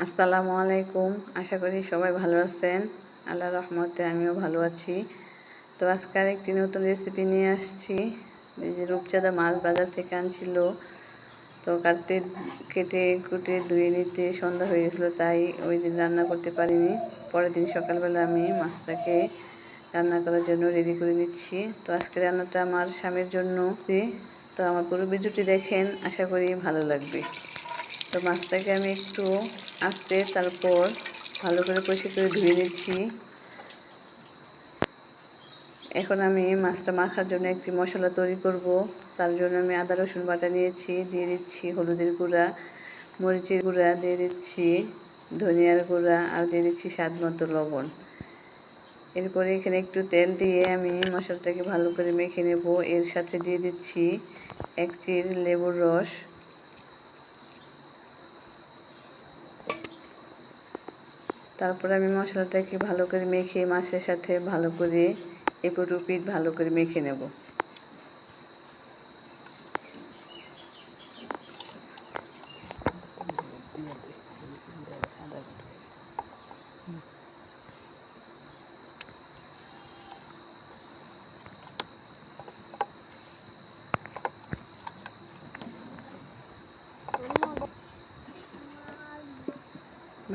আসসালামু আলাইকুম। আশা করি সবাই ভালো আছেন। আল্লাহর রহমতে আমিও ভালো আছি। তো আজকে একটি নতুন রেসিপি নিয়ে আসছি। এই যে রূপচাঁদা মাছ বাজার থেকে আনছিল, তো কেটে কুটে ধুয়ে নিতে সন্ধ্যা হয়ে গেছিলো, তাই ওই দিন রান্না করতে পারিনি। পরের দিন সকালবেলা আমি মাছটাকে রান্না করার জন্য রেডি করে নিচ্ছি। তো আজকে রান্নাটা আমার স্বামীর জন্য। তো আমার পুরো ভিডিওটি দেখেন, আশা করি ভালো লাগবে। তো মাছটাকে আমি একটু আস্তে তারপর ভালো করে পরিষ্কার করে ধুয়ে নিচ্ছি। এখন আমি মাছটা মাখার জন্য একটি মশলা তৈরি করব। তার জন্য আমি আদা রসুন বাটা নিয়েছি, দিয়ে দিচ্ছি হলুদের গুঁড়া, মরিচের গুঁড়া, দিয়ে দিচ্ছি ধনিয়ার গুঁড়া, আর দিয়ে দিচ্ছি স্বাদ মতো লবণ। এরপরে এখানে একটু তেল দিয়ে আমি মশলাটাকে ভালো করে মেখে নেব। এর সাথে দিয়ে দিচ্ছি 1 চির লেবুর রস। তারপর আমি মশলাটাকে ভালো করে মেখে মাছের সাথে ভালো করে এপিঠ ওপিঠ ভালো করে মেখে নেব।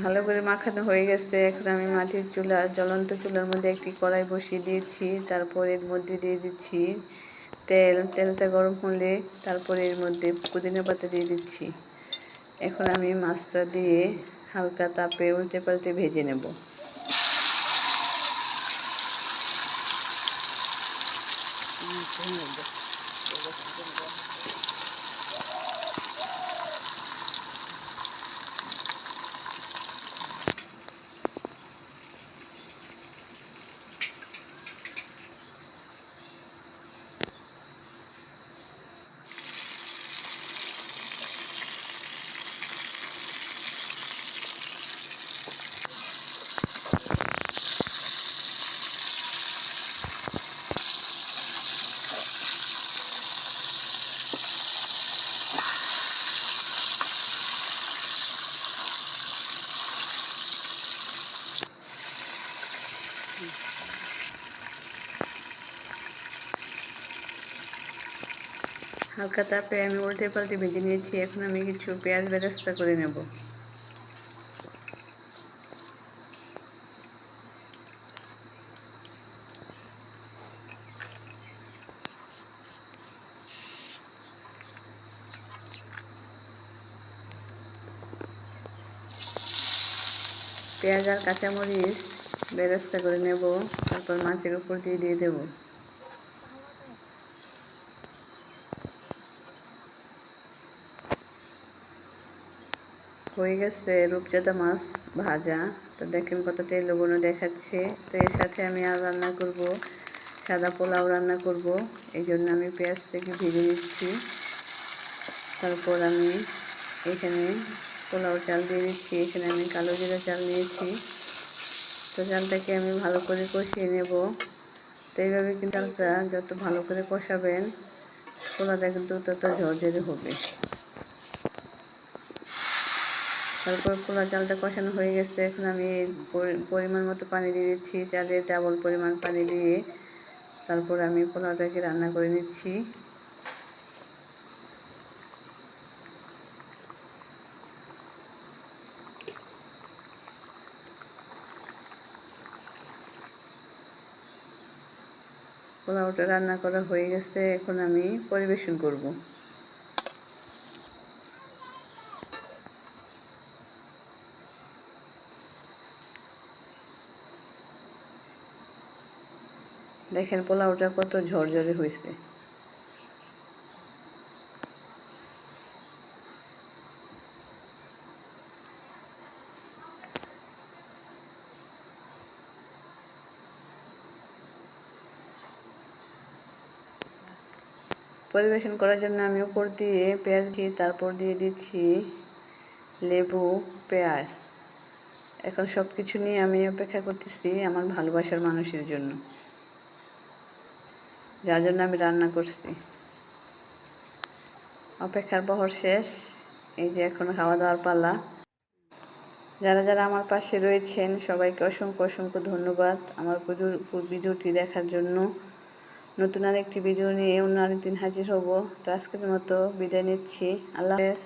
ভালো করে মাখানো হয়ে গেছে। এখন আমি মাটির জ্বলন্ত চুলার মধ্যে একটি কড়াই বসিয়ে দিয়েছি। তারপর এর মধ্যে দিয়ে দিচ্ছি তেলটা গরম হলে তারপর এর মধ্যে পুদিনা পাতা দিয়ে দিচ্ছি। এখন আমি মাছটা দিয়ে হালকা তাপে উল্টে পাল্টে ভেজে নেব। হালকা তাপে আমি উল্টে পাল্টে ভেজে নিয়েছি। এখন আমি কিছু পেঁয়াজ বেরেস্তা করে নেব। পেঁয়াজ আর কাঁচামরিচ বেরেস্তা করে নেব। তারপর মাছের উপর দিয়ে দেব। হয়ে গেছে রূপচাঁদা মাছ ভাজা। তো দেখেন কতটা লবণ দেখাচ্ছে। তো এর সাথে আমি আর রান্না করব, সাদা পোলাও রান্না করব। এই জন্য আমি পেঁয়াজটাকে ভেজে নিচ্ছি। তারপর আমি এখানে পোলাও চাল দিয়ে দিচ্ছি। এখানে আমি কালো জিরা চাল নিয়েছি। তো চালটাকে আমি ভালো করে কষিয়ে নেব। তো এইভাবে কিন্তু চালটা যত ভালো করে কষাবেন পোলাওটা কিন্তু তত ঝরঝরে হবে। তারপর পোলাও চালটা কষানো হয়ে গেছে। এখন আমি পরিমাণ মতো পানি দিয়ে দিচ্ছি, চালের ডাবল পরিমাণ পানি দিয়ে তারপর আমি পোলাওটাকে রান্না করে নিচ্ছি। পোলাওটা রান্না করা হয়ে গেছে। এখন আমি পরিবেশন করব। দেখেন পোলাওটা কত ঝরঝরে হয়েছে। পরিবেশন করার জন্য আমি উপর দিয়ে পেঁয়াজ দিয়ে তারপর দিয়ে দিচ্ছি লেবু, পেঁয়াজ। এখন সব কিছু নিয়ে আমি অপেক্ষা করতেছি আমার ভালোবাসার মানুষের জন্য, যার জন্য আমি রান্না করছি। অপেক্ষার প্রহর শেষ। এই যে এখন খাওয়া দাওয়ার পালা। যারা যারা আমার পাশে রয়েছেন সবাইকে অসংখ্য অসংখ্য ধন্যবাদ আমার ভিডিওটি দেখার জন্য। নতুন আরেকটি ভিডিও নিয়ে অন্য আরেকদিন হাজির হব। তো আজকের মতো বিদায় নিচ্ছি। আল্লাহ হাফেজ।